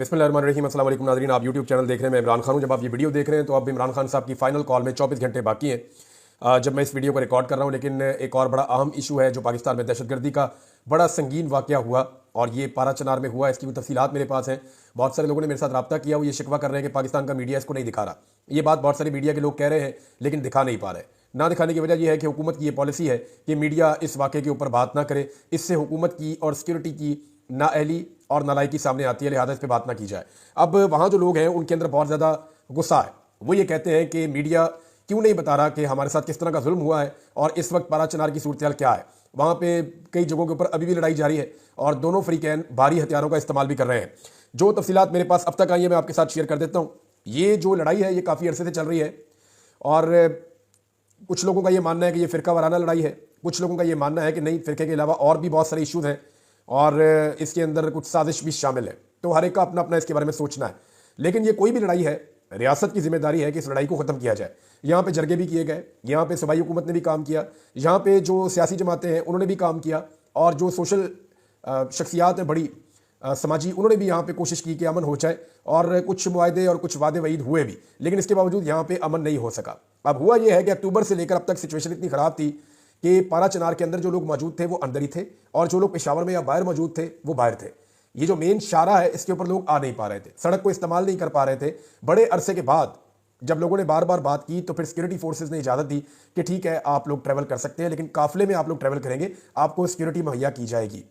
बिस्मिल्लाहिर्रहमानिर्रहीम। अस्सलाम वालेकुम नाज़रीन, आप यूट्यूब चैनल देख रहे हैं। मैं इमरान खान हूं। जब आप ये वीडियो देख रहे हैं तो अब इमरान खान साहब की फाइनल कॉल में 24 घंटे बाकी हैं जब मैं इस वीडियो को रिकॉर्ड कर रहा हूं। लेकिन एक और बड़ा अहम इशू है जो पाकिस्तान में दहशतगर्दी का बड़ा संगीन वाक़या हुआ और ये पारा चनार में हुआ। इसकी भी तफसीलात मेरे पास हैं। बहुत सारे लोगों ने मेरे साथ रब्ता किया, वो ये शिकवा कर रहे हैं कि पाकिस्तान का मीडिया इसको नहीं दिखा रहा। ये बात बहुत सारे मीडिया के लोग कह रहे हैं लेकिन दिखा नहीं पा रहे। ना दिखाने की वजह यह है कि हुकूमत की ये पॉलिसी है कि मीडिया इस वाक़े के ऊपर बात ना करे। इससे हुकूमत की और सिक्योरिटी की नाअहली और नालायकी सामने आती है, लिहाजा इस पर बात ना की जाए। अब वहाँ जो लोग हैं उनके अंदर बहुत ज़्यादा गुस्सा है। वो ये कहते हैं कि मीडिया क्यों नहीं बता रहा कि हमारे साथ किस तरह का जुल्म हुआ है और इस वक्त पारा चनार की सूरत क्या है। वहाँ पे कई जगहों के ऊपर अभी भी लड़ाई जारी है और दोनों फ्रीकैन भारी हथियारों का इस्तेमाल भी कर रहे हैं। जो तफसीलात मेरे पास अब तक आई है मैं आपके साथ शेयर कर देता हूँ। ये जो लड़ाई है ये काफ़ी अरसे से चल रही है और कुछ लोगों का ये मानना है कि ये फ़िरका वाराना लड़ाई है, कुछ लोगों का ये मानना है कि नहीं, फ़िरके के अलावा और भी बहुत सारे इश्यूज़ हैं और इसके अंदर कुछ साजिश भी शामिल है। तो हर एक का अपना अपना इसके बारे में सोचना है। लेकिन ये कोई भी लड़ाई है, रियासत की जिम्मेदारी है कि इस लड़ाई को ख़त्म किया जाए। यहाँ पे जरगे भी किए गए, यहाँ पे सूबाई हुकूमत ने भी काम किया, यहाँ पे जो सियासी जमातें हैं उन्होंने भी काम किया और जो सोशल शख्सियात हैं बड़ी समाजी, उन्होंने भी यहाँ पे कोशिश की कि अमन हो जाए और कुछ मुआहदे और कुछ वादे वईद हुए भी, लेकिन इसके बावजूद यहाँ पे अमन नहीं हो सका। अब हुआ यह है कि अक्टूबर से लेकर अब तक सिचुएशन इतनी ख़राब थी कि पारा चनार के अंदर जो लोग मौजूद थे वो अंदर ही थे और जो लोग पेशावर में या बाहर मौजूद थे वो बाहर थे। ये जो मेन शारा है इसके ऊपर लोग आ नहीं पा रहे थे, सड़क को इस्तेमाल नहीं कर पा रहे थे। बड़े अरसे के बाद जब लोगों ने बार बार बात की तो फिर सिक्योरिटी फोर्सेज ने इजाज़त दी कि ठीक है आप लोग ट्रैवल कर सकते हैं, लेकिन काफिले में आप लोग ट्रैवल करेंगे, आपको सिक्योरिटी मुहैया की जाएगी।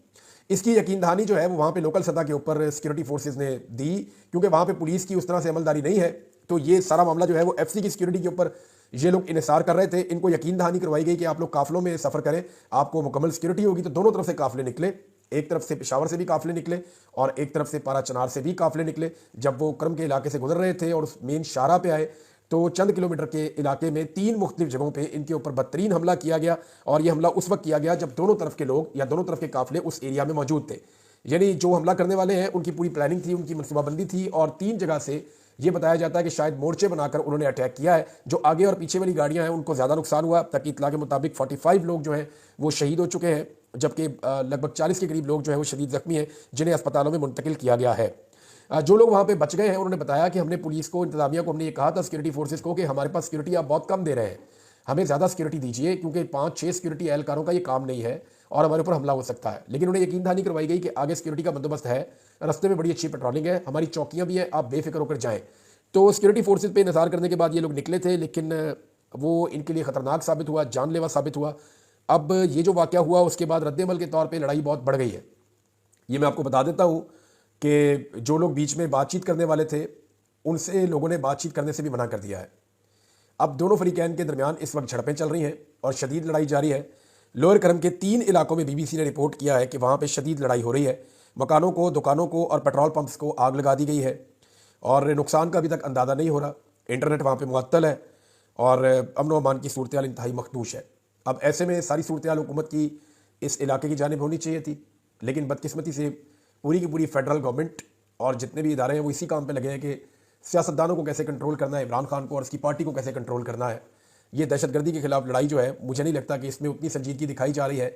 इसकी यकीन दहानी जो है वो वहाँ पे लोकल सतह के ऊपर सिक्योरिटी फोर्सेज ने दी, क्योंकि वहाँ पे पुलिस की उस तरह से अमलदारी नहीं है। तो ये सारा मामला जो है वो एफसी की सिक्योरिटी के ऊपर ये लोग इन्हिसार कर रहे थे। इनको यकीन दहानी करवाई गई कि आप लोग काफिलों में सफ़र करें, आपको मुकम्मल सिक्योरिटी होगी। तो दोनों तरफ से काफिले निकले, एक तरफ से पेशावर से भी काफिले निकले और एक तरफ से पारा चनार से भी काफिले निकले। जब वो क्रम के इलाके से गुजर रहे थे और उस मेन शारा पे आए तो चंद किलोमीटर के इलाके में 3 मुख्तलिफ जगहों पे इनके ऊपर बदतरीन हमला किया गया। और ये हमला उस वक्त किया गया जब दोनों तरफ के लोग या दोनों तरफ के काफिले उस एरिया में मौजूद थे। यानी जो हमला करने वाले हैं उनकी पूरी प्लानिंग थी, उनकी मनसूबाबंदी थी और 3 जगह से ये बताया जाता है कि शायद मोर्चे बनाकर उन्होंने अटैक किया है। जो आगे और पीछे वाली गाड़ियां हैं उनको ज़्यादा नुकसान हुआ। अब तक की इतला के मुताबिक 45 लोग जो हैं वो शहीद हो चुके हैं, जबकि लगभग 40 के करीब लोग जो है वो शदीद जख्मी हैं, जिन्हें अस्पतालों में मुंतकिल किया गया है। जो लोग वहाँ पे बच गए हैं उन्होंने बताया कि हमने पुलिस को, इंतजामिया को हमने ये कहा था, सिक्योरिटी फोर्सेज को, कि हमारे पास सिक्योरिटी आप बहुत कम दे रहे हैं, हमें ज़्यादा सिक्योरिटी दीजिए, क्योंकि 5-6 सिक्योरिटी एहलकारों का ये काम नहीं है और हमारे ऊपर हमला हो सकता है। लेकिन उन्हें यकीन दहानी करवाई गई कि आगे सिक्योरिटी का बंदोबस्त है, रास्ते में बड़ी अच्छी पेट्रोलिंग है, हमारी चौकियाँ भी हैं, आप बेफिक्र होकर जाएँ। तो सिक्योरिटी फोर्सेज पे इंतजार करने के बाद ये लोग निकले थे, लेकिन वो इनके लिए ख़तरनाक साबित हुआ, जानलेवा साबित हुआ। अब ये जो वाक़या हुआ उसके बाद रद्द-ए-अमल के तौर पे लड़ाई बहुत बढ़ गई है। ये मैं आपको बता देता हूँ कि जो लोग बीच में बातचीत करने वाले थे उनसे लोगों ने बातचीत करने से भी मना कर दिया है। अब दोनों फरीकैन के दरमियान इस वक्त झड़पें चल रही हैं और शदीद लड़ाई जारी है। लोअर करम के 3 इलाकों में बीबीसी ने रिपोर्ट किया है कि वहाँ पे शदीद लड़ाई हो रही है। मकानों को, दुकानों को और पेट्रोल पंप्स को आग लगा दी गई है और नुकसान का अभी तक अंदाज़ा नहीं हो रहा। इंटरनेट वहाँ पे मुअत्तल है और अमन व अमान की सूरत हाल इंतहाई मखदूश है। अब ऐसे में सारी सूरत हाल हुकूमत की इस इलाके की जानिब होनी चाहिए थी, लेकिन बदकिस्मती से पूरी की पूरी फेडरल गवर्नमेंट और जितने भी इदारे हैं वो इसी काम पे लगे हैं कि सियासतदानों को कैसे कंट्रोल करना है, इमरान खान को और उसकी पार्टी को कैसे कंट्रोल करना है। ये दहशतगर्दी के खिलाफ लड़ाई जो है, मुझे नहीं लगता कि इसमें उतनी संजीदगी दिखाई जा रही है।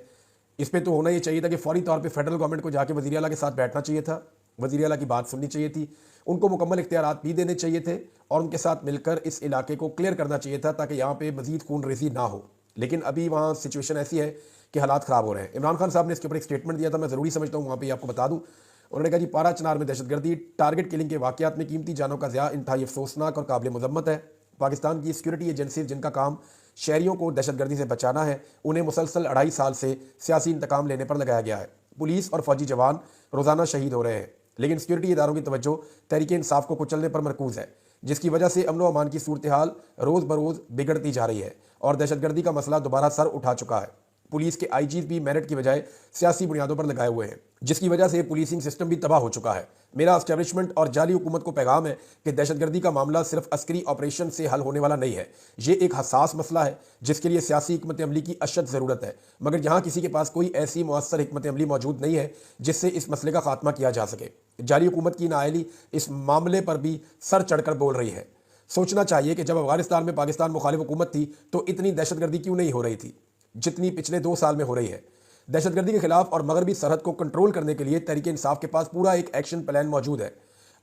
इस पर तो होना ये चाहिए था कि फौरी तौर पर फेडरल गवर्नमेंट को जाके वज़ीर आला के साथ बैठना चाहिए था, वज़ीर आला की बात सुननी चाहिए थी, उनको मुकम्मल इख्तियारात भी देने चाहिए थे और उनके साथ मिलकर इस इलाके को क्लियर करना चाहिए था ताकि यहाँ पे मज़ीद खून रेज़ी ना हो। लेकिन अभी वहाँ सिचुएशन ऐसी है कि हालात ख़राब हो रहे हैं। इमरान खान साहब ने इसके ऊपर एक स्टेटमेंट दिया था, मैं ज़रूरी समझता हूँ वहाँ पर आपको बता दूँ। उन्होंने कहा जी, पारा चनार में दहशतगर्दी, टारगेट किलिंग के वाक़यात में कीमती जानों का ज़िया इंतहाई अफसोसनाक और काबिल मज़म्मत है। पाकिस्तान की सिक्योरिटी एजेंसी जिनका काम शहरियों को दहशतगर्दी से बचाना है, उन्हें मुसलसल 2.5 साल से सियासी इंतकाम लेने पर लगाया गया है। पुलिस और फौजी जवान रोज़ाना शहीद हो रहे हैं, लेकिन सिक्योरिटी इदारों की तवज्जो तहरीक इंसाफ को कुचलने पर मरकूज़ है, जिसकी वजह से अमन व अमान की सूरत हाल रोज़ बरोज़ बिगड़ती जा रही है और दहशतगर्दी का मसला दोबारा सर उठा चुका है। पुलिस के आईजीज़ भी मेरिट की बजाय सियासी बुनियादों पर लगाए हुए हैं, जिसकी वजह से पुलिसिंग सिस्टम भी तबाह हो चुका है। मेरा एस्टेब्लिशमेंट और जाली हुकूमत को पैगाम है कि दहशतगर्दी का मामला सिर्फ अस्करी ऑपरेशन से हल होने वाला नहीं है। ये एक हसास मसला है जिसके लिए सियासी हिकमत अमली की अशद ज़रूरत है, मगर यहाँ किसी के पास कोई ऐसी मुअस्सर हिकमत अमली मौजूद नहीं है जिससे इस मसले का खात्मा किया जा सके। जाली हुकूमत की नाअहली इस मामले पर भी सर चढ़कर बोल रही है। सोचना चाहिए कि जब अफगानिस्तान में पाकिस्तान मुखालिफ हुकूमत थी तो इतनी दहशतगर्दी क्यों नहीं हो रही थी जितनी पिछले 2 साल में हो रही है। दहशतगर्दी के खिलाफ और मगरबी सरहद को कंट्रोल करने के लिए तहरीक इंसाफ के पास पूरा एक एक्शन प्लान मौजूद है।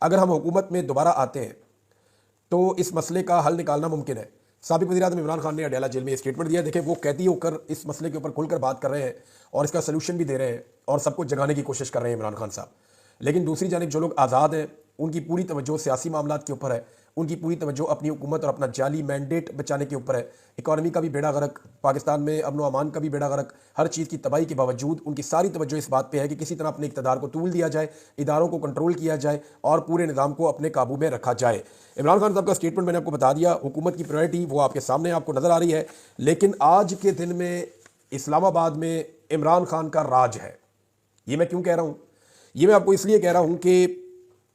अगर हम हुकूमत में दोबारा आते हैं तो इस मसले का हल निकालना मुमकिन है। साबिक वज़ीर-ए-आज़म इमरान खान ने अडयाला जेल में स्टेटमेंट दिया। देखें, वो कैदी होकर इस मसले के ऊपर खुलकर बात कर रहे हैं और इसका सलूशन भी दे रहे हैं और सबको जगाने की कोशिश कर रहे हैं इमरान खान साहब। लेकिन दूसरी जानिब जो लोग आज़ाद हैं, उनकी पूरी तवज्जो सियासी मामलात के ऊपर है, उनकी पूरी तवज्जो अपनी हुकूमत और अपना जाली मैंडेट बचाने के ऊपर है। इकॉनमी का भी बेड़ा गर्क, पाकिस्तान में अमन व अमान का भी बेड़ा गर्क, हर चीज़ की तबाही के बावजूद उनकी सारी तवज्जो इस बात पे है कि किसी तरह अपने इक़्तिदार को तूल दिया जाए, इदारों को कंट्रोल किया जाए और पूरे निज़ाम को अपने काबू में रखा जाए। इमरान खान साहब का स्टेटमेंट मैंने आपको बता दिया, हुकूमत की प्रायोरिटी वो आपके सामने आपको नज़र आ रही है। लेकिन आज के दिन में इस्लामाबाद में इमरान खान का राज है। ये मैं क्यों कह रहा हूँ? ये मैं आपको इसलिए कह रहा हूँ कि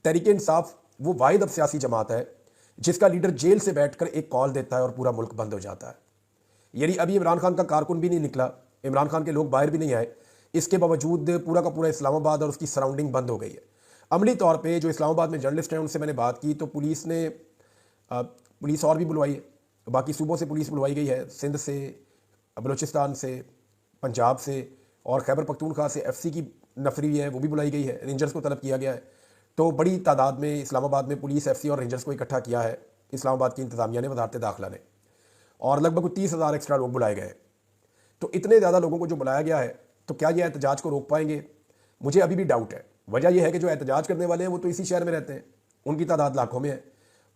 तहरीक इंसाफ वो वाहिद अब सियासी जमात है जिसका लीडर जेल से बैठकर एक कॉल देता है और पूरा मुल्क बंद हो जाता है। यानी अभी इमरान खान का कारकुन भी नहीं निकला, इमरान खान के लोग बाहर भी नहीं आए, इसके बावजूद पूरा का पूरा इस्लामाबाद और उसकी सराउंडिंग बंद हो गई है। अमली तौर पे जो इस्लामाबाद में जर्नलिस्ट हैं उनसे मैंने बात की तो पुलिस और भी बुलवाई है, बाकी सूबों से पुलिस बुलवाई गई है, सिंध से, बलूचिस्तान से, पंजाब से और खैबर पख्तूनख्वा से FC की नफरी है वो भी बुलाई गई है, रेंजर्स को तलब किया गया है। तो बड़ी तादाद में इस्लामाबाद में पुलिस, FC और रेंजर्स को इकट्ठा किया है इस्लामाबाद की इंतजामिया ने, वजारत दाखिला ने, और लगभग 30,000 एक्स्ट्रा लोग बुलाए गए। तो इतने ज़्यादा लोगों को जो बुलाया गया है तो क्या ये एहतजाज को रोक पाएंगे? मुझे अभी भी डाउट है। वजह यह है कि जो एहतजाज करने वाले हैं वो तो इसी शहर में रहते हैं, उनकी तादाद लाखों में है,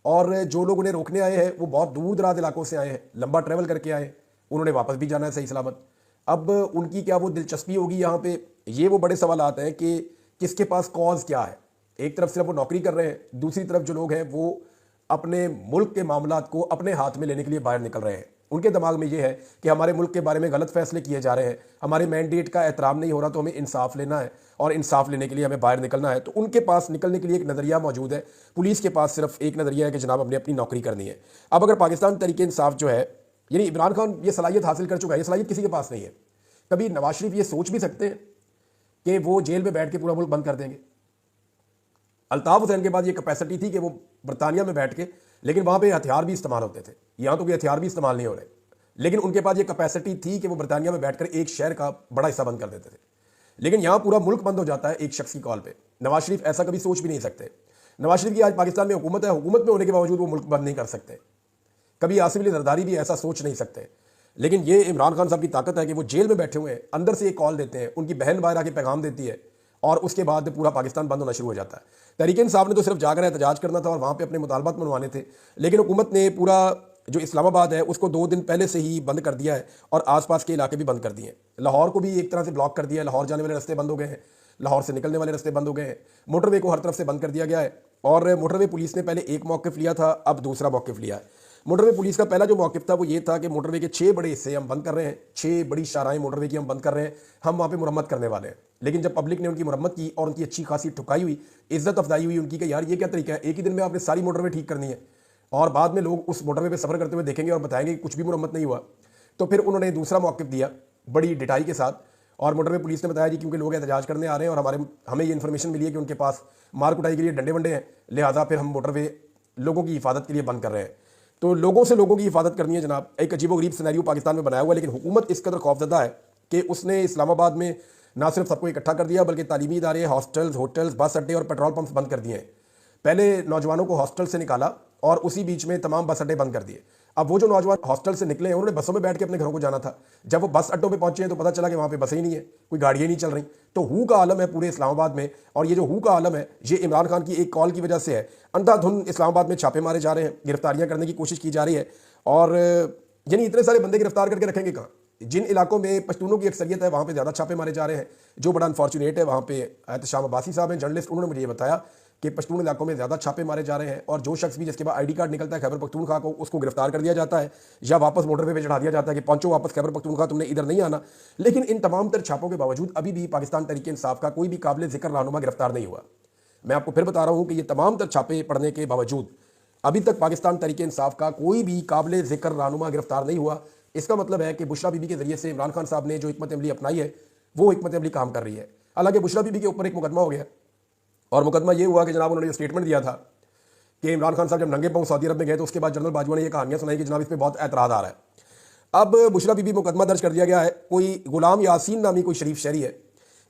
और जो लोग उन्हें रोकने आए हैं वो बहुत दूर दराज इलाकों से आए हैं, लंबा ट्रैवल करके आए, उन्होंने वापस भी जाना है सही सलामत। अब उनकी क्या वो दिलचस्पी होगी यहाँ पे? ये वो बड़े सवाल आते हैं कि किसके पास कॉज क्या है। एक तरफ सिर्फ वो नौकरी कर रहे हैं, दूसरी तरफ जो लोग हैं वो अपने मुल्क के मामलात को अपने हाथ में लेने के लिए बाहर निकल रहे हैं। उनके दिमाग में ये है कि हमारे मुल्क के बारे में गलत फैसले किए जा रहे हैं, हमारे मैंडेट का एहतराम नहीं हो रहा, तो हमें इंसाफ लेना है और इंसाफ लेने के लिए हमें बाहर निकलना है। तो उनके पास निकलने के लिए एक नज़रिया मौजूद है, पुलिस के पास सिर्फ एक नज़रिया है कि जनाब हमने अपनी नौकरी करनी है। अब अगर पाकिस्तान तहरीक इंसाफ जो है, यानी इमरान खान ये सलाहियत हासिल कर चुका है, ये सलाहियत किसी के पास नहीं है। कभी नवाज शरीफ ये सोच भी सकते हैं कि वो जेल में बैठ के पूरा मुल्क बंद कर देंगे? अल्ताफ हुसैन के बाद ये कैपेसिटी थी कि वो बरतानिया में बैठ के, लेकिन वहाँ पे हथियार भी इस्तेमाल होते थे, यहाँ तो कोई हथियार भी इस्तेमाल नहीं हो रहे, लेकिन उनके पास ये कैपेसिटी थी कि वो बरतानिया में बैठकर एक शहर का बड़ा हिस्सा बंद कर देते थे। लेकिन यहाँ पूरा मुल्क बंद हो जाता है एक शख्स की कॉल पे। नवाज शरीफ ऐसा कभी सोच भी नहीं सकते। नवाज शरीफ की आज पाकिस्तान में हुकूमत है, हुकूमत में होने के बावजूद वो मुल्क बंद नहीं कर सकते। कभी आसिफ अली जरदारी भी ऐसा सोच नहीं सकते। लेकिन ये इमरान खान साहब की ताकत है कि वो जेल में बैठे हुए हैं, अंदर से एक कॉल देते हैं, उनकी बहन बाहर आके पैगाम देती है और उसके बाद पूरा पाकिस्तान बंद होना शुरू हो जाता है। तहरीक इंसाफ ने तो सिर्फ जाकर एहतजाज करना था और वहाँ पे अपने मुतालबात मनवाने थे, लेकिन हुकूमत ने पूरा जो इस्लामाबाद है उसको 2 दिन पहले से ही बंद कर दिया है और आसपास के इलाके भी बंद कर दिए हैं। लाहौर को भी एक तरह से ब्लॉक कर दिया है, लाहौर जाने वाले रास्ते बंद हो गए हैं, लाहौर से निकलने वाले रास्ते बंद हो गए हैं, मोटरवे को हर तरफ से बंद कर दिया गया है। और मोटरवे पुलिस ने पहले एक मौक़िफ़ लिया था, अब दूसरा मौक़िफ़ लिया है। मोटरवे पुलिस का पहला जो मौक़िफ़ था वो ये था कि मोटरवे के 6 बड़े हिस्से हम बंद कर रहे हैं, 6 बड़ी शाहराहें मोटरवे की हम बंद कर रहे हैं, हम वहाँ पे मुरम्मत करने वाले हैं। लेकिन जब पब्लिक ने उनकी मुरम्मत की और उनकी अच्छी खासी ठुकाई हुई, इज्जत अफजाई हुई उनकी कि यार ये क्या तरीका है, एक ही दिन में आपने सारी मोटरवे ठीक करनी है, और बाद में लोग उस मोटरवे पे सफ़र करते हुए देखेंगे और बताएंगे कि कुछ भी मुरम्मत नहीं हुआ, तो फिर उन्होंने दूसरा मौक़िफ़ दिया बड़ी डिटाई के साथ। और मोटरवे पुलिस ने बताया जी क्योंकि लोग एहतजाज करने आ रहे हैं और हमें ये इन्फॉर्मेशन मिली है कि उनके पास मार कुटाई के लिए डंडे वंडे हैं, लिहाजा फिर हम मोटरवे लोगों की हिफाजत के लिए बंद कर रहे हैं। तो लोगों से लोगों की हिफाजत करनी है जनाब। एक अजीबोगरीब सिनेरियो पाकिस्तान में बनाया हुआ है, लेकिन हुकूमत इस कदर खौफजदा है कि उसने इस्लामाबाद में ना सिर्फ सबको इकट्ठा कर दिया बल्कि तालीमी इदारे, हॉस्टल्स, होटल्स, बस अड्डे और पेट्रोल पंप्स बंद कर दिए हैं। पहले नौजवानों को हॉस्टल से निकाला और उसी बीच में तमाम बस अड्डे बंद कर दिए। अब वो जो नौजवान हॉस्टल से निकले हैं उन्होंने बसों में बैठ के अपने घरों को जाना था। जब वो बस अड्डों पे पहुंचे हैं तो पता चला कि वहाँ पे बसें ही नहीं है, कोई गाड़ियाँ नहीं चल रही। तो हू का आलम है पूरे इस्लामाबाद में, और ये जो हू का आलम है ये इमरान खान की एक कॉल की वजह से है। अंधाधुंध इस्लामाबाद में छापे मारे जा रहे हैं, गिरफ्तारियाँ करने की कोशिश की जा रही है, और यानी इतने सारे बंदे गिरफ्तार करके रखेंगे कहाँ? जिन इलाकों में पश्तूनों की अक्सरियत है वहाँ पे ज़्यादा छापे मारे जा रहे हैं। जो बड़ा अनफॉर्चुनेट है, वहाँ पे एहतशाम अब्बासी साहब हैं जर्नलिस्ट, उन्होंने मुझे ये बताया कि पश्तून इलाकों में ज़्यादा छापे मारे जा रहे हैं, और जो शख्स भी जिसके बाद ID कार्ड निकलता है खैबर पख्तूनख्वा को, उसको गिरफ्तार कर दिया जाता है या वापस मोटरवे पे चढ़ा दिया जाता है कि पहुंचो वापस खैबर पख्तूनख्वा, तुमने इधर नहीं आना। लेकिन इन तमाम तर छापों के बावजूद अभी भी पाकिस्तान तहरीक इंसाफ का कोई भी काबिल ज़िक्र रहनुमा गिरफ्तार नहीं हुआ। मैं आपको फिर बता रहा हूँ कि ये तमाम तर छापे पड़ने के बावजूद अभी तक पाकिस्तान तहरीक इंसाफ का कोई भी काबिल ज़िक्र रहनुमा गिरफ्तार नहीं हुआ। इसका मतलब है कि बुशरा बीबी के जरिए से इमरान खान साहब ने जो हिकमत अमली अपनाई है वो हिकमत अमली काम कर रही है। हालांकि बुशरा बीबी के ऊपर एक मुकदमा हो गया, और मुकदमा ये हुआ कि जनाब उन्होंने स्टेटमेंट दिया था कि इमरान खान साहब जब नंगे पांव सऊदी अरब में गए तो उसके बाद जनरल बाजवा ने ये कहानियां सुनाई कि जनाब इस पर बहुत एतराज़ आ रहा है। अब बुशरा बीबी मुकदमा दर्ज कर दिया गया है। कोई गुलाम यासीन नामी कोई शरीफ शहरी है,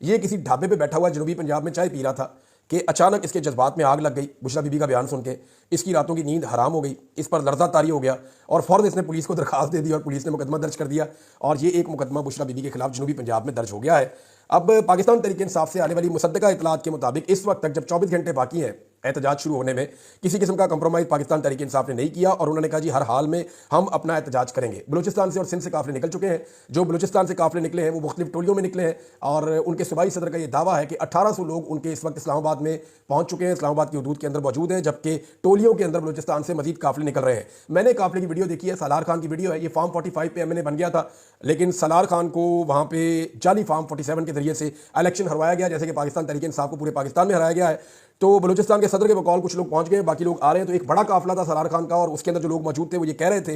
ये किसी ढाबे पे बैठा हुआ जनूबी पंजाब में चाय पी रहा था कि अचानक इसके जज्बात में आग लग गई बुशरा बीबी का बयान सुन के, इसकी रातों की नींद हराम हो गई, इस पर लर्जा तारी हो गया और फ़ौरन इसने पुलिस को दरखास्त दे दी और पुलिस ने मुकदमा दर्ज कर दिया और ये एक मुकदमा बुशरा बीबी के खिलाफ जनूबी पंजाब में दर्ज हो गया है। अब पाकिस्तान तहरीक इंसाफ से आने वाली मुसद्दका इतलात के मुताबिक इस वक्त तक जब 24 घंटे बाकी हैं एहतजाज शुरू होने में, किसी किस्म का कंप्रोमाइज़ पाकिस्तान तहरीक इंसाफ ने नहीं किया और उन्होंने कहा जी हर हाल में हम अपना एहतजाज करेंगे। बलूचिस्तान से और सिंध से काफिले निकल चुके हैं। जो बलूचिस्तान से काफिले निकले हैं वो मुख्तलिफ टोलियों में निकले हैं और उनके सूबाई सदर का ये दावा है कि 1800 लोग उनके इस वक्त इस्लामाबाद में पहुंच चुके हैं, इस्लामाबाद की हदूद के अंदर मौजूद हैं, जबकि टोलियों के अंदर बलूचिस्तान से मजीद काफिले निकल रहे हैं। मैंने काफिले की वीडियो देखी है, सालार खान की वीडियो है, ये फॉर्म 45 पे एमएनए बन गया था, लेकिन सालार खान को वहां पे जाली फॉर्म 47 के जरिए से इलेक्शन हरवाया गया, जैसे कि पाकिस्तान तहरीक इंसाफ को पूरे पाकिस्तान में हराया गया है। तो बलूचिस्तान के सदर के बकौल कुछ लोग पहुंच गए, बाकी लोग आ रहे हैं। तो एक बड़ा काफिला था सालार खान का और उसके अंदर जो लोग मौजूद थे वो ये कह रहे थे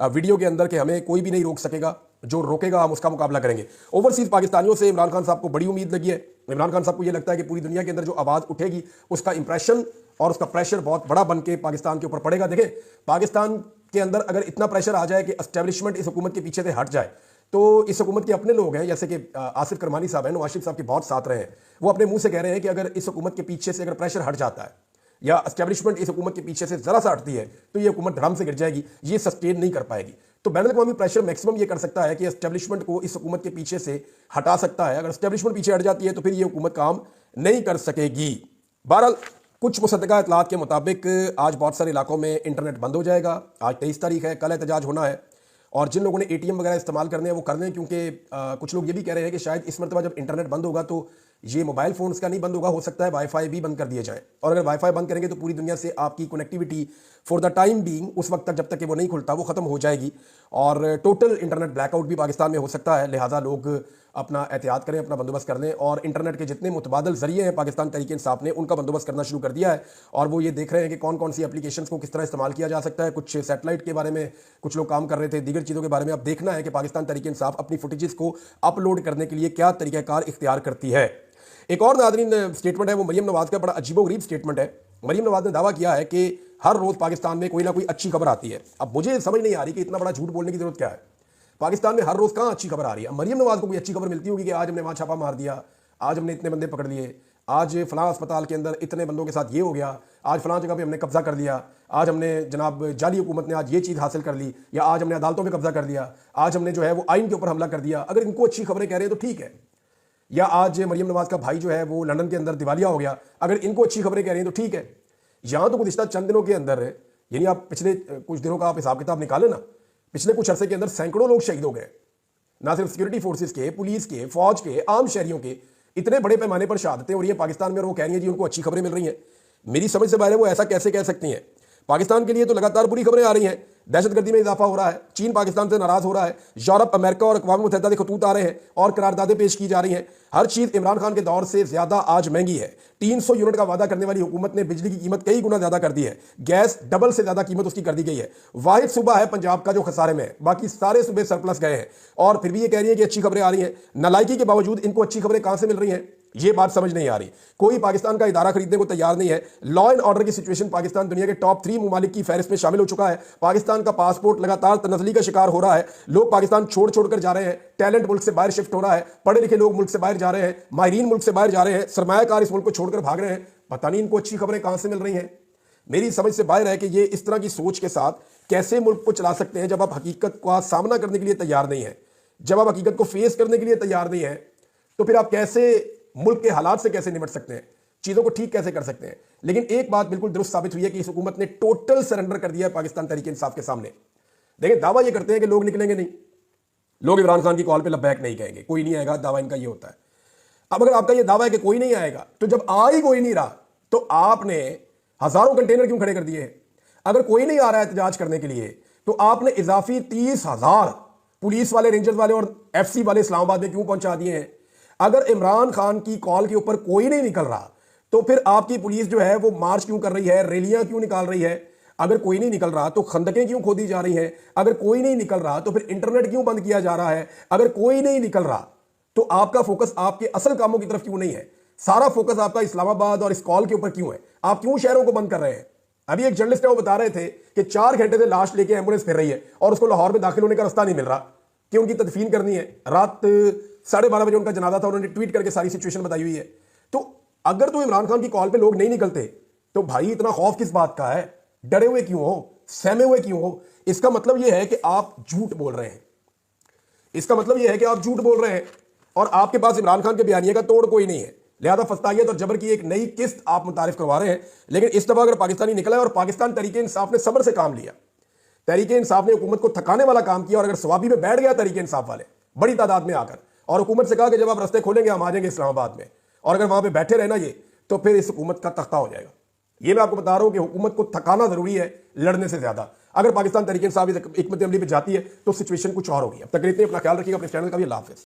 वीडियो के अंदर कि हमें कोई भी नहीं रोक सकेगा, जो रोकेगा हम उसका मुकाबला करेंगे। ओवरसीज पाकिस्तानियों से इमरान खान साहब को बड़ी उम्मीद लगी है। इमरान खान साहब को ये लगता है कि पूरी दुनिया के अंदर जो आवाज़ उठेगी उसका इंप्रेशन और उसका प्रेशर बहुत बड़ा बन के पाकिस्तान के ऊपर पड़ेगा। देखें, पाकिस्तान के अंदर अगर इतना प्रेशर आ जाए कि एस्टेब्लिशमेंट इस हुकूमत के पीछे से हट जाए, तो इस हुकूमत के अपने लोग हैं, जैसे कि आसिफ करमानी साहब हैं, नवाज शरीफ साहब के बहुत साथ रहे हैं, वो अपने मुंह से कह रहे हैं कि अगर इस हुकूमत के पीछे से अगर प्रेशर हट जाता है या एस्टेब्लिशमेंट इस हुकूमत के पीछे से जरा सा हटती है तो ये हुकूमत धड़म से गिर जाएगी, ये सस्टेन नहीं कर पाएगी। तो बैनुल अक़वामी प्रेशर मैक्सिमम ये कर सकता है कि एस्टेब्लिशमेंट को इस हुकूमत के पीछे से हटा सकता है। अगर एस्टेब्लिशमेंट पीछे हट जाती है तो फिर ये हुकूमत काम नहीं कर सकेगी। बहरहाल कुछ मुसद्दका इतलात के मुताबिक आज बहुत सारे इलाकों में इंटरनेट बंद हो जाएगा। आज 23 तारीख है, कल एहतजाज होना है और जिन लोगों ने ATM वगैरह इस्तेमाल करने हैं वो कर लें, क्योंकि कुछ लोग ये भी कह रहे हैं कि शायद इस मरतबा जब इंटरनेट बंद होगा तो ये मोबाइल फ़ोन्स का नहीं बंद होगा, हो सकता है वाईफाई भी बंद कर दिए जाए। और अगर वाईफाई बंद करेंगे तो पूरी दुनिया से आपकी connectivity for the time being उस वक्त तक जब तक कि वो नहीं खुलता वो ख़त्म हो जाएगी और टोटल इंटरनेट ब्लैकआउट भी पाकिस्तान में हो सकता है। लिहाजा लोग अपना एहतियात करें, अपना बंदोबस्त कर लें और इंटरनेट के जितने मुतबादल जरिए हैं पाकिस्तान तहरीक इंसाफ ने उनका बंदोबस्त करना शुरू कर दिया है और वो ये देख रहे हैं कि कौन कौन सी एप्लीकेशंस को किस तरह इस्तेमाल किया जा सकता है। कुछ सैटेलाइट के बारे में कुछ लोग काम कर रहे थे, दीगर चीज़ों के बारे में अब देखना है कि पाकिस्तान तहरीक इंसाफ अपनी फुटेजेस को अपलोड करने के लिए क्या तरीक़ाकार इख्तियार करती है। एक और नाज़रीन स्टेटमेंट है वो मरीम नवाज़ का, बड़ा अजीबोगरीब स्टेटमेंट है। मरीम नवाज़ ने दावा किया है कि हर रोज़ पाकिस्तान में कोई ना कोई अच्छी खबर आती है। अब मुझे समझ नहीं आ रही कि इतना बड़ा झूठ बोलने की जरूरत क्या है। पाकिस्तान में हर रोज़ कहाँ अच्छी खबर आ रही है। मरीम नवाज़ को कोई अच्छी खबर मिलती होगी कि आज हमने वहाँ छापा मार दिया, आज हमने इतने बंदे पकड़ लिए, आज फलां अस्पताल के अंदर इतने बंदों के साथ ये हो गया, आज फलां जगह पे हमने कब्जा कर लिया, आज हमने जनाब जाली हुकूमत ने आज ये चीज़ हासिल कर ली, या आज हमने अदालतों पे कब्जा कर लिया, आज हमने जो है वो आइन के ऊपर हमला कर दिया। अगर इनको अच्छी खबरें कह रहे हैं तो ठीक है। या आज मरीम नवाज़ का भाई जो है वो लंदन के अंदर दिवालिया हो गया, अगर इनको अच्छी खबरें कह रहे हैं तो ठीक है। यहाँ तो गुज़िश्ता चंद दिनों के अंदर, यानी आप पिछले कुछ दिनों का आप हिसाब किताब निकालें ना, पिछले कुछ अरसे के अंदर सैकड़ों लोग शहीद हो गए, ना सिर्फ सिक्योरिटी फोर्सेस के, पुलिस के, फौज के, आम शहरियों के। इतने बड़े पैमाने पर शहादतें हो रही हैं पाकिस्तान में और वो कह रही हैं जी उनको अच्छी खबरें मिल रही हैं। मेरी समझ से बाहर है वो ऐसा कैसे कह सकती हैं। पाकिस्तान के लिए तो लगातार बुरी खबरें आ रही हैं, दहशतगर्दी में इजाफा हो रहा है, चीन पाकिस्तान से नाराज हो रहा है, यूरोप, अमेरिका और अक़वाम मुत्तहिदा के खतूत आ रहे हैं और करारदादें पेश की जा रही हैं। हर चीज़ इमरान खान के दौर से ज़्यादा आज महंगी है। 300 यूनिट का वादा करने वाली हुकूमत ने बिजली की कीमत कई गुना ज़्यादा कर दी है, गैस डबल से ज़्यादा कीमत उसकी कर दी गई है। वाहिद सूबा है पंजाब का जो खसारे में है, बाकी सारे सूबे सरप्लस गए हैं और फिर भी ये कह रही है कि अच्छी खबरें आ रही हैं। नालायकी के बावजूद इनको अच्छी खबरें कहाँ से मिल रही हैं, ये बात समझ नहीं आ रही। कोई पाकिस्तान का इदारा खरीदने को तैयार नहीं है। लॉ एंड ऑर्डर की सिचुएशन पाकिस्तान दुनिया के टॉप 3 मुमालिक की फहरिस्त में शामिल हो चुका है। पाकिस्तान का पासपोर्ट लगातार तनज़ली का शिकार हो रहा है। लोग पाकिस्तान छोड़ छोड़ कर जा रहे हैं, टैलेंट मुल्क से बाहर शिफ्ट हो रहा है, पढ़े लिखे लोग मुल्क से बाहर जा रहे हैं, माहिरीन मुल्क से बाहर जा रहे हैं, सरमायाकार इस मुल्क को छोड़कर भाग रहे हैं। पता नहीं इनको अच्छी खबरें कहां से मिल रही हैं। मेरी समझ से बाहर है कि ये इस तरह की सोच के साथ कैसे मुल्क को चला सकते हैं जब आप हकीकत का सामना करने के लिए तैयार नहीं है, जब आप हकीकत को फेस करने के लिए तैयार नहीं है, तो फिर आप कैसे मुल्क के हालात से कैसे निपट सकते हैं, चीज़ों को ठीक कैसे कर सकते हैं। लेकिन एक बात बिल्कुल दुरुस्त साबित हुई है कि इस हुकूमत ने टोटल सरेंडर कर दिया है पाकिस्तान तहरीक इंसाफ के सामने। देखिए, दावा ये करते हैं कि लोग निकलेंगे नहीं, लोग इमरान खान की कॉल पे लब्बैक नहीं कहेंगे, कोई नहीं आएगा, दावा इनका ये होता है। अब अगर आपका ये दावा है कि कोई नहीं आएगा, तो जब आ ही कोई नहीं रहा तो आपने हजारों कंटेनर क्यों खड़े कर दिए? अगर कोई नहीं आ रहा है एहतजाज करने के लिए तो आपने इजाफी 30,000 पुलिस वाले, रेंजर्स वाले और FC वाले इस्लामाबाद में क्यों पहुंचा दिए हैं? अगर इमरान खान की कॉल के ऊपर कोई नहीं निकल रहा तो फिर आपकी पुलिस जो है वो मार्च क्यों कर रही है, रैलियां क्यों निकाल रही है? अगर कोई नहीं निकल रहा तो खंदकें क्यों खोदी जा रही हैं? अगर कोई नहीं निकल रहा तो फिर इंटरनेट क्यों बंद किया जा रहा है? अगर कोई नहीं निकल रहा तो आपका फोकस आपके असल कामों की तरफ क्यों नहीं है? सारा फोकस आपका इस्लामाबाद और इस कॉल के ऊपर क्यों है? आप क्यों शहरों को बंद कर रहे हैं? अभी एक जर्नलिस्ट है वो बता रहे थे कि 4 घंटे से लाश लेके एम्बुलेंस फिर रही है और उसको लाहौर में दाखिल होने का रास्ता नहीं मिल रहा कि उनकी तदफीन करनी है। रात 12:30 बजे उनका जनाजा था, उन्होंने ट्वीट करके सारी सिचुएशन बताई हुई है। तो अगर तो इमरान खान की कॉल पे लोग नहीं निकलते तो भाई इतना खौफ किस बात का है? डरे हुए क्यों हो, सहमे हुए क्यों हो? इसका मतलब यह है कि आप झूठ बोल रहे हैं। इसका मतलब यह है कि आप झूठ बोल रहे हैं और आपके पास इमरान खान के बयानिए का तोड़ कोई नहीं है। लिहाजा फस्तायत और जबर की एक नई किस्त आप मुतारिफ करवा रहे हैं। लेकिन इस दफा अगर पाकिस्तानी निकला है और पाकिस्तान तहरीके इंसाफ ने सब्र से काम लिया, तहरीके इंसाफ ने हुकूमत को थकाने वाला काम किया और अगर सवाबी में बैठ गया तहरीके इंसाफ वाले बड़ी तादाद में आकर और हुकूमत से कहा कि जब आप रास्ते खोलेंगे हम आ जाएंगे इस्लामाबाद में, और अगर वहां पे बैठे रहना ये, तो फिर इस हुकूमत का तख्ता हो जाएगा। ये मैं आपको बता रहा हूं कि हुकूमत को थकाना जरूरी है लड़ने से ज्यादा। अगर पाकिस्तान तहरीके इंसाफ इस हिकमत अमली पे जाती है तो सिचुएशन कुछ और होगी। अब तक इतने, अपना ख्याल रखिएगा, अपने चैनल का भी। अल्लाह हाफिज़।